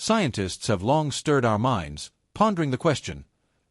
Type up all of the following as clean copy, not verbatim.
Scientists have long stirred our minds, pondering the question,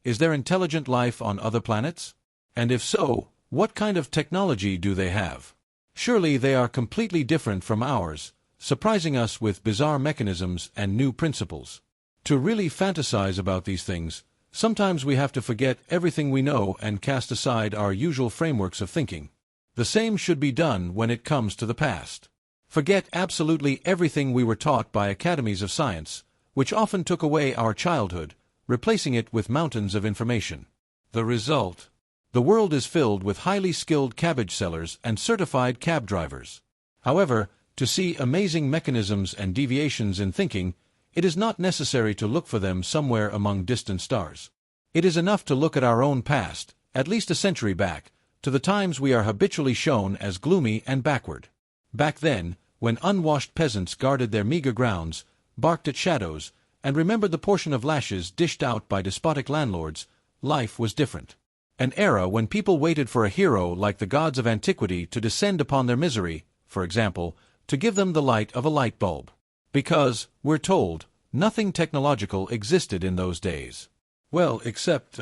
is there intelligent life on other planets? And if so, what kind of technology do they have? Surely they are completely different from ours, surprising us with bizarre mechanisms and new principles. To really fantasize about these things, sometimes we have to forget everything we know and cast aside our usual frameworks of thinking. The same should be done when it comes to the past. Forget absolutely everything we were taught by academies of science, which often took away our childhood, replacing it with mountains of information. The result? The world is filled with highly skilled cabbage sellers and certified cab drivers. However, to see amazing mechanisms and deviations in thinking, it is not necessary to look for them somewhere among distant stars. It is enough to look at our own past, at least a century back, to the times we are habitually shown as gloomy and backward. Back then, when unwashed peasants guarded their meager grounds, barked at shadows, and remembered the portion of lashes dished out by despotic landlords, life was different. An era when people waited for a hero like the gods of antiquity to descend upon their misery, for example, to give them the light of a light bulb. Because, we're told, nothing technological existed in those days. Well, except,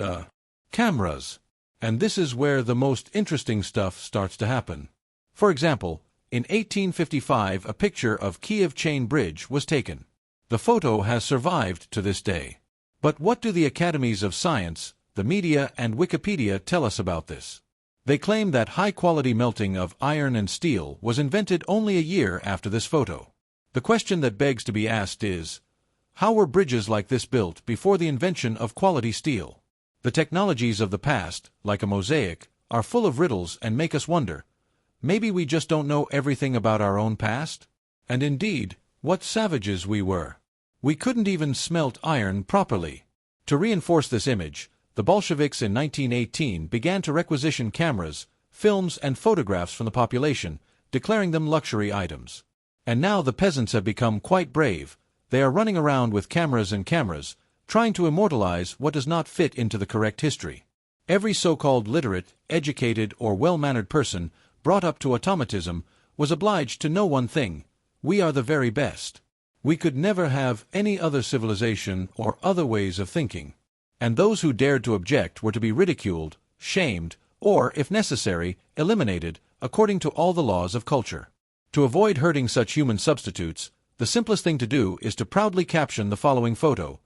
cameras. And this is where the most interesting stuff starts to happen. For example, in 1855 a picture of Kiev Chain Bridge was taken. The photo has survived to this day. But what do the academies of science, the media and Wikipedia tell us about this? They claim that high-quality melting of iron and steel was invented only a year after this photo. The question that begs to be asked is, how were bridges like this built before the invention of quality steel? The technologies of the past, like a mosaic, are full of riddles and make us wonder, maybe we just don't know everything about our own past? And indeed, what savages we were. We couldn't even smelt iron properly. To reinforce this image, the Bolsheviks in 1918 began to requisition cameras, films and photographs from the population, declaring them luxury items. And now the peasants have become quite brave. They are running around with cameras and cameras, trying to immortalize what does not fit into the correct history. Every so-called literate, educated, or well-mannered person brought up to automatism was obliged to know one thing: we are the very best. We could never have any other civilization or other ways of thinking. And those who dared to object were to be ridiculed, shamed, or, if necessary, eliminated, according to all the laws of culture. To avoid hurting such human substitutes, the simplest thing to do is to proudly caption the following photo: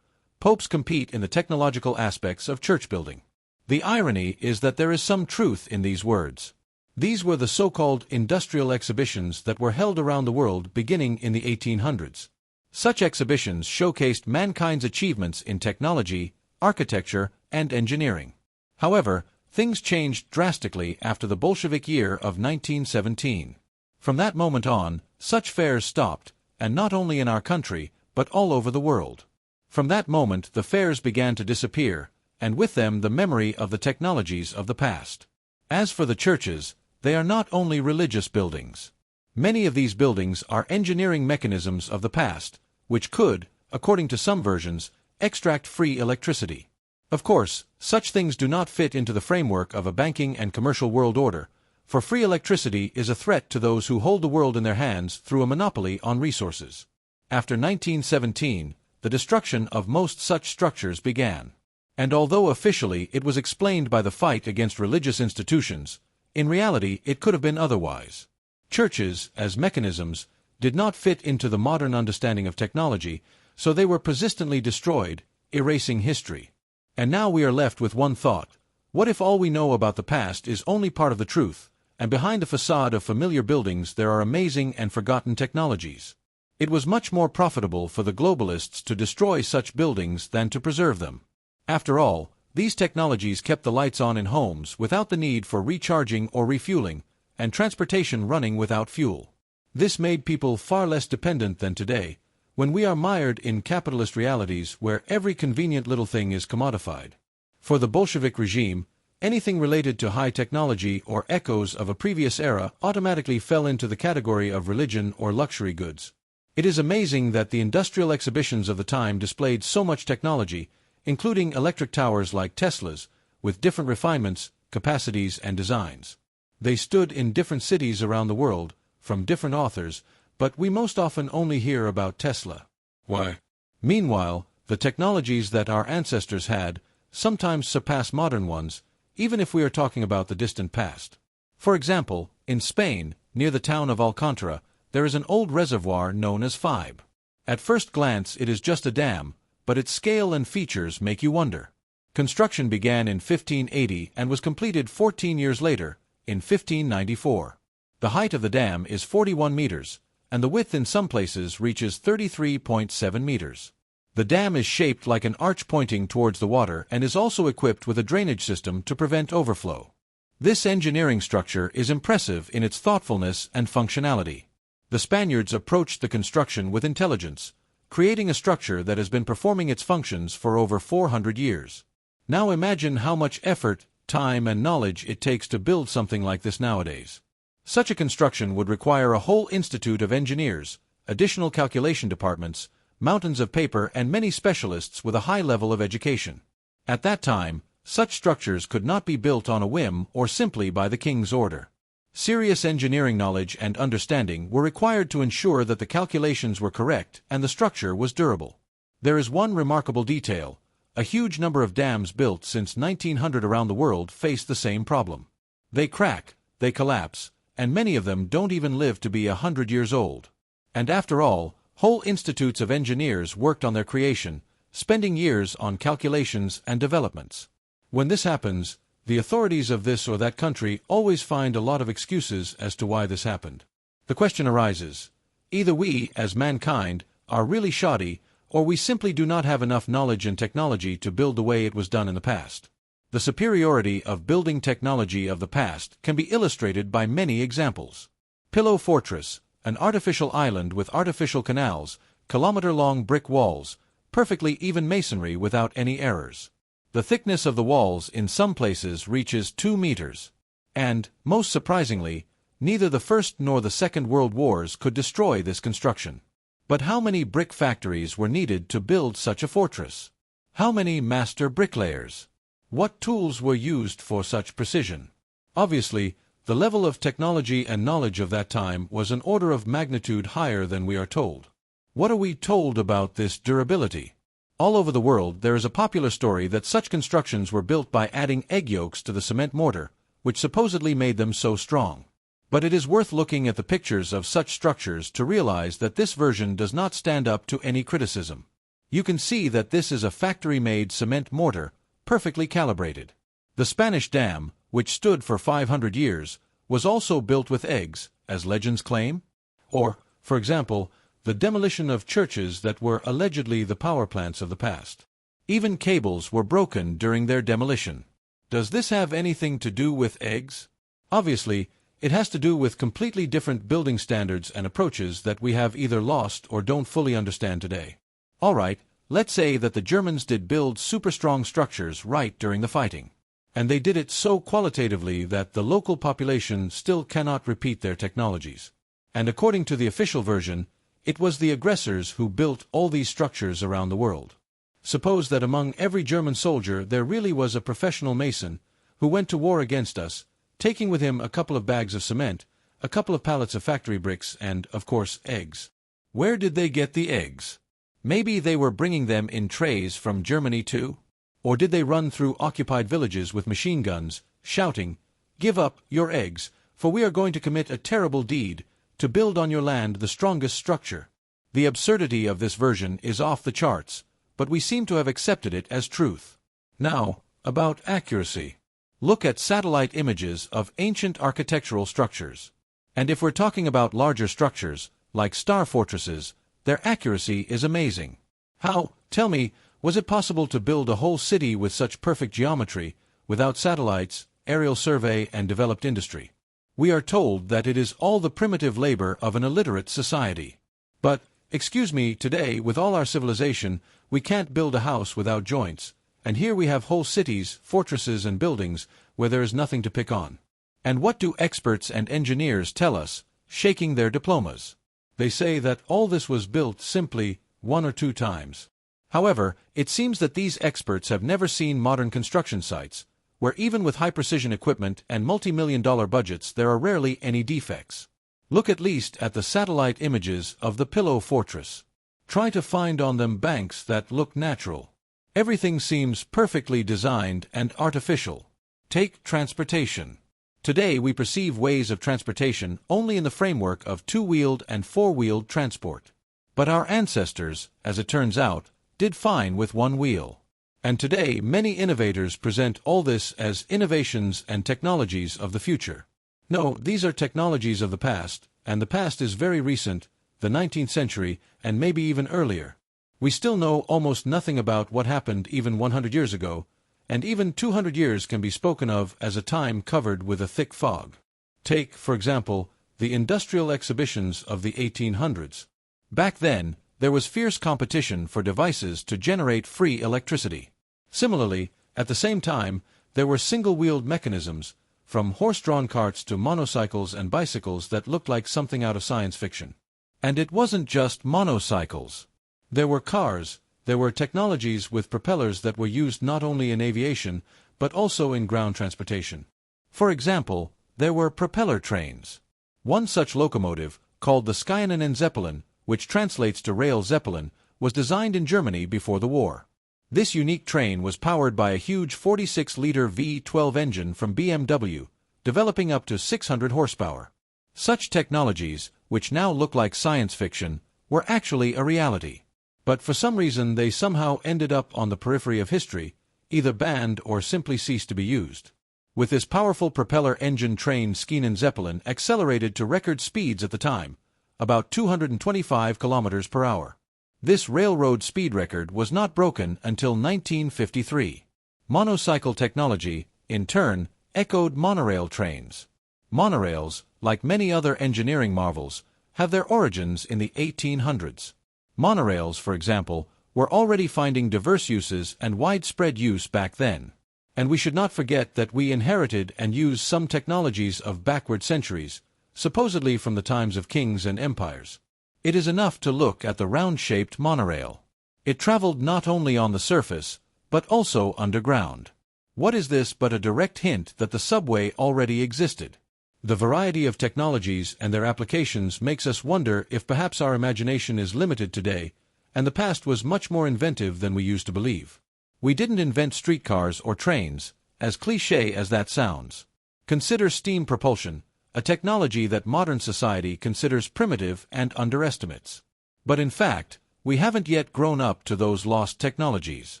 Popes compete in the technological aspects of church building. The irony is that there is some truth in these words. These were the so-called industrial exhibitions that were held around the world beginning in the 1800s. Such exhibitions showcased mankind's achievements in technology, architecture, and engineering. However, things changed drastically after the Bolshevik year of 1917. From that moment on, such fairs stopped, and not only in our country, but all over the world. From that moment the fairs began to disappear, and with them the memory of the technologies of the past. As for the churches, they are not only religious buildings. Many of these buildings are engineering mechanisms of the past, which could, according to some versions, extract free electricity. Of course, such things do not fit into the framework of a banking and commercial world order, for free electricity is a threat to those who hold the world in their hands through a monopoly on resources. After 1917, the destruction of most such structures began. And although officially it was explained by the fight against religious institutions, in reality it could have been otherwise. Churches, as mechanisms, did not fit into the modern understanding of technology, so they were persistently destroyed, erasing history. And now we are left with one thought: what if all we know about the past is only part of the truth, and behind the facade of familiar buildings there are amazing and forgotten technologies? It was much more profitable for the globalists to destroy such buildings than to preserve them. After all, these technologies kept the lights on in homes without the need for recharging or refueling, and transportation running without fuel. This made people far less dependent than today, when we are mired in capitalist realities where every convenient little thing is commodified. For the Bolshevik regime, anything related to high technology or echoes of a previous era automatically fell into the category of religion or luxury goods. It is amazing that the industrial exhibitions of the time displayed so much technology, including electric towers like Tesla's, with different refinements, capacities, and designs. They stood in different cities around the world, from different authors, but we most often only hear about Tesla. Why? Meanwhile, the technologies that our ancestors had sometimes surpass modern ones, even if we are talking about the distant past. For example, in Spain, near the town of Alcántara, there is an old reservoir known as Fibe. At first glance it is just a dam, but its scale and features make you wonder. Construction began in 1580 and was completed 14 years later, in 1594. The height of the dam is 41 meters, and the width in some places reaches 33.7 meters. The dam is shaped like an arch pointing towards the water and is also equipped with a drainage system to prevent overflow. This engineering structure is impressive in its thoughtfulness and functionality. The Spaniards approached the construction with intelligence, creating a structure that has been performing its functions for over 400 years. Now imagine how much effort, time, and knowledge it takes to build something like this nowadays. Such a construction would require a whole institute of engineers, additional calculation departments, mountains of paper, and many specialists with a high level of education. At that time, such structures could not be built on a whim or simply by the king's order. Serious engineering knowledge and understanding were required to ensure that the calculations were correct and the structure was durable. There is one remarkable detail. A huge number of dams built since 1900 around the world face the same problem. They crack, they collapse, and many of them don't even live to be 100 years old. And after all, whole institutes of engineers worked on their creation, spending years on calculations and developments. When this happens, the authorities of this or that country always find a lot of excuses as to why this happened. The question arises: either we, as mankind, are really shoddy, or we simply do not have enough knowledge and technology to build the way it was done in the past. The superiority of building technology of the past can be illustrated by many examples. Pillow Fortress, an artificial island with artificial canals, kilometer-long brick walls, perfectly even masonry without any errors. The thickness of the walls in some places reaches 2 meters. And, most surprisingly, neither the First nor the Second World Wars could destroy this construction. But how many brick factories were needed to build such a fortress? How many master bricklayers? What tools were used for such precision? Obviously, the level of technology and knowledge of that time was an order of magnitude higher than we are told. What are we told about this durability? All over the world there is a popular story that such constructions were built by adding egg yolks to the cement mortar, which supposedly made them so strong. But it is worth looking at the pictures of such structures to realize that this version does not stand up to any criticism. You can see that this is a factory-made cement mortar, perfectly calibrated. The Spanish dam, which stood for 500 years, was also built with eggs, as legends claim? Or, for example, the demolition of churches that were allegedly the power plants of the past. Even cables were broken during their demolition. Does this have anything to do with eggs? Obviously, it has to do with completely different building standards and approaches that we have either lost or don't fully understand today. Alright, let's say that the Germans did build super strong structures right during the fighting. And they did it so qualitatively that the local population still cannot repeat their technologies. And according to the official version, it was the aggressors who built all these structures around the world. Suppose that among every German soldier there really was a professional mason who went to war against us, taking with him a couple of bags of cement, a couple of pallets of factory bricks, and, of course, eggs. Where did they get the eggs? Maybe they were bringing them in trays from Germany too? Or did they run through occupied villages with machine guns, shouting, "Give up your eggs, for we are going to commit a terrible deed, to build on your land the strongest structure"? The absurdity of this version is off the charts, but we seem to have accepted it as truth. Now, about accuracy. Look at satellite images of ancient architectural structures. And if we're talking about larger structures, like star fortresses, their accuracy is amazing. How, tell me, was it possible to build a whole city with such perfect geometry, without satellites, aerial survey, and developed industry? We are told that it is all the primitive labor of an illiterate society. But, excuse me, today, with all our civilization, we can't build a house without joints. And here we have whole cities, fortresses, and buildings where there is nothing to pick on. And what do experts and engineers tell us, shaking their diplomas? They say that all this was built simply 1 or 2 times. However, it seems that these experts have never seen modern construction sites, where even with high-precision equipment and multi-million-dollar budgets there are rarely any defects. Look at least at the satellite images of the Pillow Fortress. Try to find on them banks that look natural. Everything seems perfectly designed and artificial. Take transportation. Today we perceive ways of transportation only in the framework of two-wheeled and four-wheeled transport. But our ancestors, as it turns out, did fine with one wheel. And today many innovators present all this as innovations and technologies of the future. No, these are technologies of the past, and the past is very recent, the 19th century, and maybe even earlier. We still know almost nothing about what happened even 100 years ago, and even 200 years can be spoken of as a time covered with a thick fog. Take, for example, the industrial exhibitions of the 1800s. Back then, there was fierce competition for devices to generate free electricity. Similarly, at the same time, there were single-wheeled mechanisms, from horse-drawn carts to monocycles and bicycles that looked like something out of science fiction. And it wasn't just monocycles. There were cars, there were technologies with propellers that were used not only in aviation, but also in ground transportation. For example, there were propeller trains. One such locomotive, called the Skyanen Zeppelin, which translates to rail zeppelin, was designed in Germany before the war. This unique train was powered by a huge 46-liter V12 engine from BMW, developing up to 600 horsepower. Such technologies, which now look like science fiction, were actually a reality. But for some reason they somehow ended up on the periphery of history, either banned or simply ceased to be used. With this powerful propeller engine train, Skyanen Zeppelin accelerated to record speeds at the time, about 225 kilometers per hour. This railroad speed record was not broken until 1953. Monocycle technology, in turn, echoed monorail trains. Monorails, like many other engineering marvels, have their origins in the 1800s. Monorails, for example, were already finding diverse uses and widespread use back then. And we should not forget that we inherited and used some technologies of backward centuries, supposedly from the times of kings and empires. It is enough to look at the round-shaped monorail. It traveled not only on the surface, but also underground. What is this but a direct hint that the subway already existed? The variety of technologies and their applications makes us wonder if perhaps our imagination is limited today, and the past was much more inventive than we used to believe. We didn't invent streetcars or trains, as cliché as that sounds. Consider steam propulsion, a technology that modern society considers primitive and underestimates. But in fact, we haven't yet grown up to those lost technologies.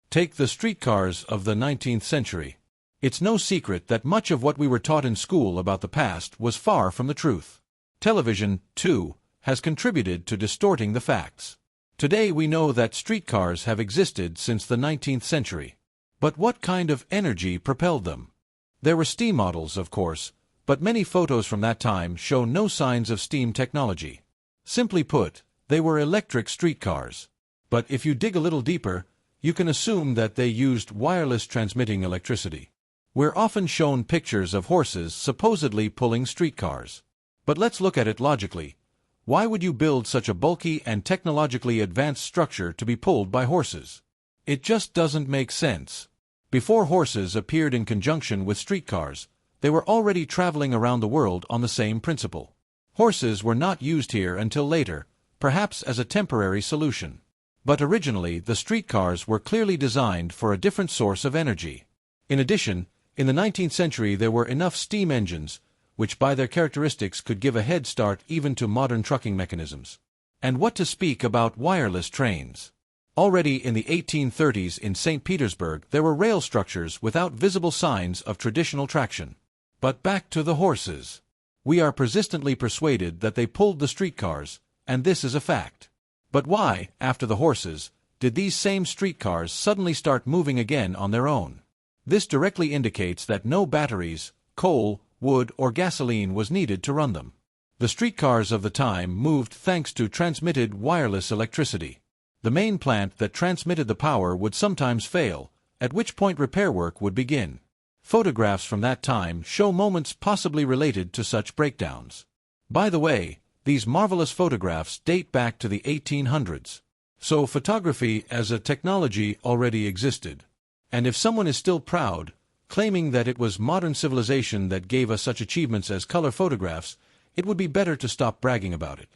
Take the streetcars of the 19th century. It's no secret that much of what we were taught in school about the past was far from the truth. Television, too, has contributed to distorting the facts. Today we know that streetcars have existed since the 19th century. But what kind of energy propelled them? There were steam models, of course, but many photos from that time show no signs of steam technology. Simply put, they were electric streetcars. But if you dig a little deeper, you can assume that they used wireless transmitting electricity. We're often shown pictures of horses supposedly pulling streetcars. But let's look at it logically. Why would you build such a bulky and technologically advanced structure to be pulled by horses? It just doesn't make sense. Before horses appeared in conjunction with streetcars, they were already traveling around the world on the same principle. Horses were not used here until later, perhaps as a temporary solution. But originally, the streetcars were clearly designed for a different source of energy. In addition, in the 19th century there were enough steam engines, which by their characteristics could give a head start even to modern trucking mechanisms. And what to speak about wireless trains? Already in the 1830s in St. Petersburg there were rail structures without visible signs of traditional traction. But back to the horses. We are persistently persuaded that they pulled the streetcars, and this is a fact. But why, after the horses, did these same streetcars suddenly start moving again on their own? This directly indicates that no batteries, coal, wood, or gasoline was needed to run them. The streetcars of the time moved thanks to transmitted wireless electricity. The main plant that transmitted the power would sometimes fail, at which point repair work would begin. Photographs from that time show moments possibly related to such breakdowns. By the way, these marvelous photographs date back to the 1800s. So photography as a technology already existed. And if someone is still proud, claiming that it was modern civilization that gave us such achievements as color photographs, it would be better to stop bragging about it.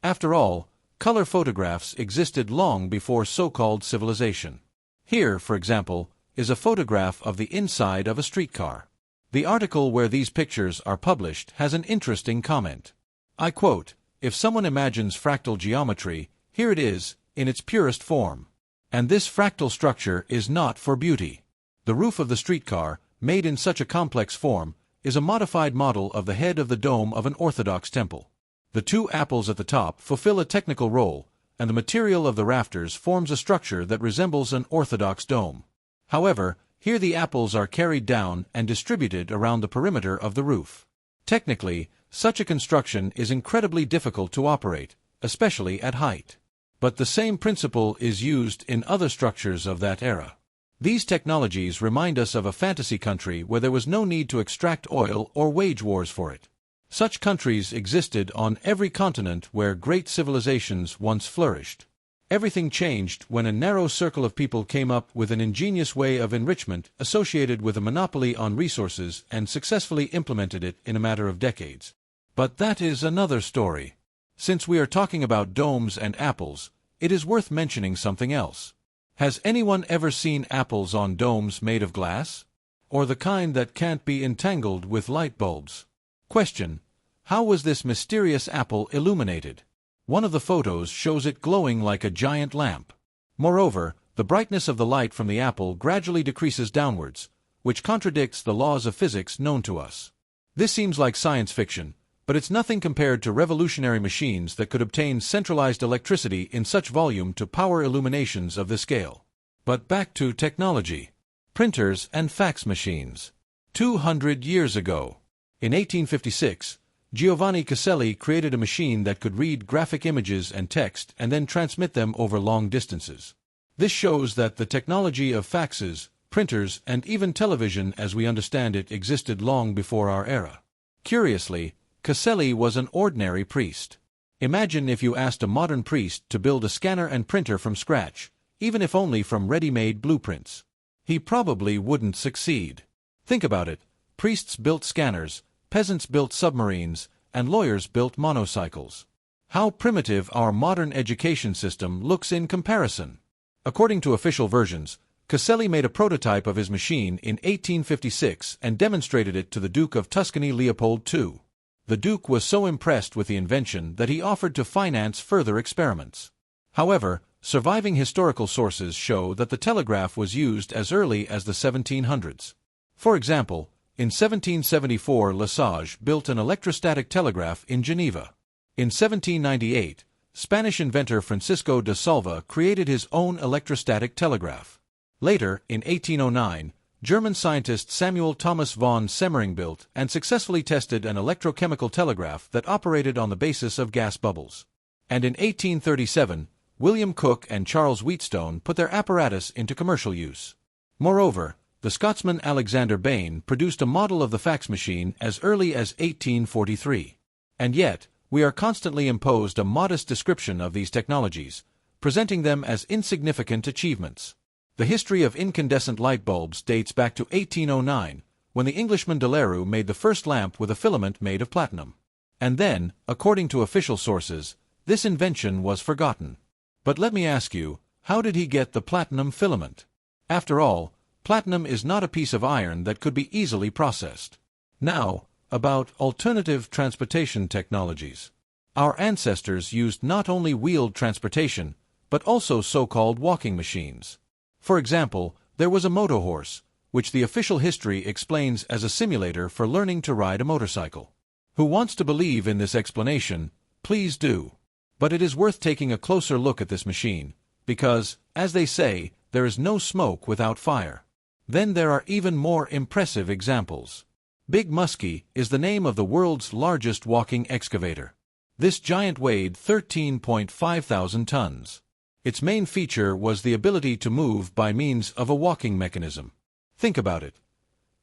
After all, color photographs existed long before so-called civilization. Here, for example, is a photograph of the inside of a streetcar. The article where these pictures are published has an interesting comment. I quote, "If someone imagines fractal geometry, here it is, in its purest form. And this fractal structure is not for beauty. The roof of the streetcar, made in such a complex form, is a modified model of the head of the dome of an Orthodox temple. The two apples at the top fulfill a technical role, and the material of the rafters forms a structure that resembles an Orthodox dome. However, here the apples are carried down and distributed around the perimeter of the roof. Technically, such a construction is incredibly difficult to operate, especially at height. But the same principle is used in other structures of that era. These technologies remind us of a fantasy country where there was no need to extract oil or wage wars for it. Such countries existed on every continent where great civilizations once flourished. Everything changed when a narrow circle of people came up with an ingenious way of enrichment associated with a monopoly on resources and successfully implemented it in a matter of decades. But that is another story. Since we are talking about domes and apples, it is worth mentioning something else. Has anyone ever seen apples on domes made of glass? Or the kind that can't be entangled with light bulbs? Question: how was this mysterious apple illuminated? One of the photos shows it glowing like a giant lamp. Moreover, the brightness of the light from the apple gradually decreases downwards, which contradicts the laws of physics known to us. This seems like science fiction, but it's nothing compared to revolutionary machines that could obtain centralized electricity in such volume to power illuminations of this scale. But back to technology. Printers and fax machines. 200 years ago. In 1856, Giovanni Caselli created a machine that could read graphic images and text and then transmit them over long distances. This shows that the technology of faxes, printers, and even television as we understand it existed long before our era. Curiously, Caselli was an ordinary priest. Imagine if you asked a modern priest to build a scanner and printer from scratch, even if only from ready-made blueprints. He probably wouldn't succeed. Think about it. Priests built scanners, peasants built submarines, and lawyers built monocycles. How primitive our modern education system looks in comparison. According to official versions, Caselli made a prototype of his machine in 1856 and demonstrated it to the Duke of Tuscany Leopold II. The Duke was so impressed with the invention that he offered to finance further experiments. However, surviving historical sources show that the telegraph was used as early as the 1700s. For example, in 1774 Lesage built an electrostatic telegraph in Geneva. In 1798, Spanish inventor Francisco de Salva created his own electrostatic telegraph. Later, in 1809, German scientist Samuel Thomas von Semmering built and successfully tested an electrochemical telegraph that operated on the basis of gas bubbles. And in 1837, William Cooke and Charles Wheatstone put their apparatus into commercial use. Moreover, the Scotsman Alexander Bain produced a model of the fax machine as early as 1843. And yet, we are constantly imposed a modest description of these technologies, presenting them as insignificant achievements. The history of incandescent light bulbs dates back to 1809, when the Englishman de Leroux made the first lamp with a filament made of platinum. And then, according to official sources, this invention was forgotten. But let me ask you, how did he get the platinum filament? After all, platinum is not a piece of iron that could be easily processed. Now, about alternative transportation technologies. Our ancestors used not only wheeled transportation, but also so-called walking machines. For example, there was a motorhorse, which the official history explains as a simulator for learning to ride a motorcycle. Who wants to believe in this explanation, please do. But it is worth taking a closer look at this machine, because, as they say, there is no smoke without fire. Then there are even more impressive examples. Big Muskie is the name of the world's largest walking excavator. This giant weighed 13.5 thousand tons. Its main feature was the ability to move by means of a walking mechanism. Think about it.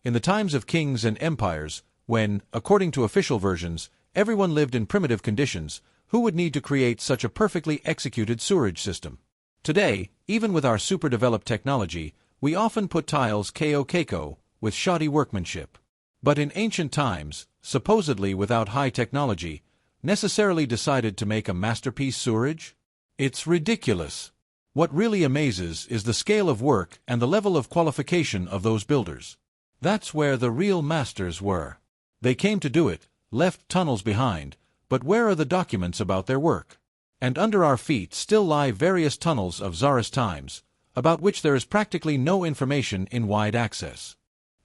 In the times of kings and empires, when, according to official versions, everyone lived in primitive conditions, who would need to create such a perfectly executed sewerage system? Today, even with our super-developed technology, we often put tiles keiko with shoddy workmanship. But in ancient times, supposedly without high technology, necessarily decided to make a masterpiece sewerage? It's ridiculous. What really amazes is the scale of work and the level of qualification of those builders. That's where the real masters were. They came to do it, left tunnels behind, but where are the documents about their work? And under our feet still lie various tunnels of Tsarist times, about which there is practically no information in wide access.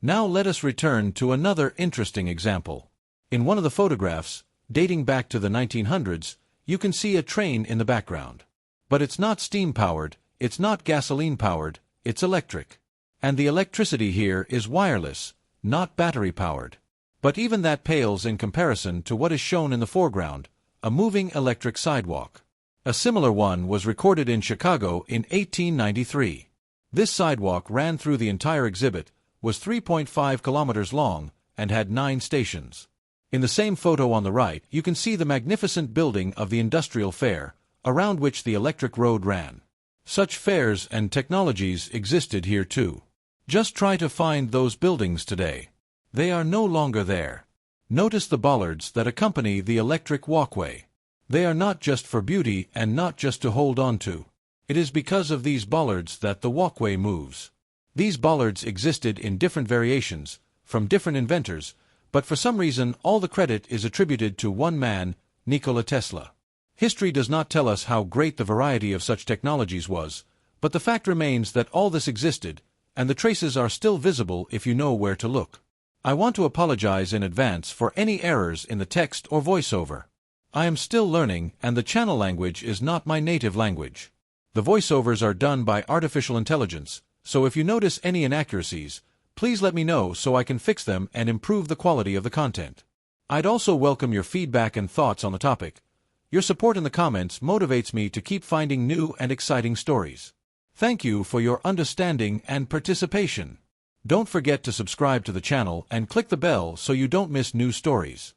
Now let us return to another interesting example. In one of the photographs, dating back to the 1900s, you can see a train in the background. But it's not steam-powered, it's not gasoline-powered, it's electric. And the electricity here is wireless, not battery-powered. But even that pales in comparison to what is shown in the foreground, a moving electric sidewalk. A similar one was recorded in Chicago in 1893. This sidewalk ran through the entire exhibit, was 3.5 kilometers long, and had 9 stations. In the same photo on the right, you can see the magnificent building of the industrial fair, around which the electric road ran. Such fairs and technologies existed here too. Just try to find those buildings today. They are no longer there. Notice the bollards that accompany the electric walkway. They are not just for beauty and not just to hold on to. It is because of these bollards that the walkway moves. These bollards existed in different variations, from different inventors, but for some reason all the credit is attributed to one man, Nikola Tesla. History does not tell us how great the variety of such technologies was, but the fact remains that all this existed, and the traces are still visible if you know where to look. I want to apologize in advance for any errors in the text or voiceover. I am still learning, and the channel language is not my native language. The voiceovers are done by artificial intelligence, so if you notice any inaccuracies, please let me know so I can fix them and improve the quality of the content. I'd also welcome your feedback and thoughts on the topic. Your support in the comments motivates me to keep finding new and exciting stories. Thank you for your understanding and participation. Don't forget to subscribe to the channel and click the bell so you don't miss new stories.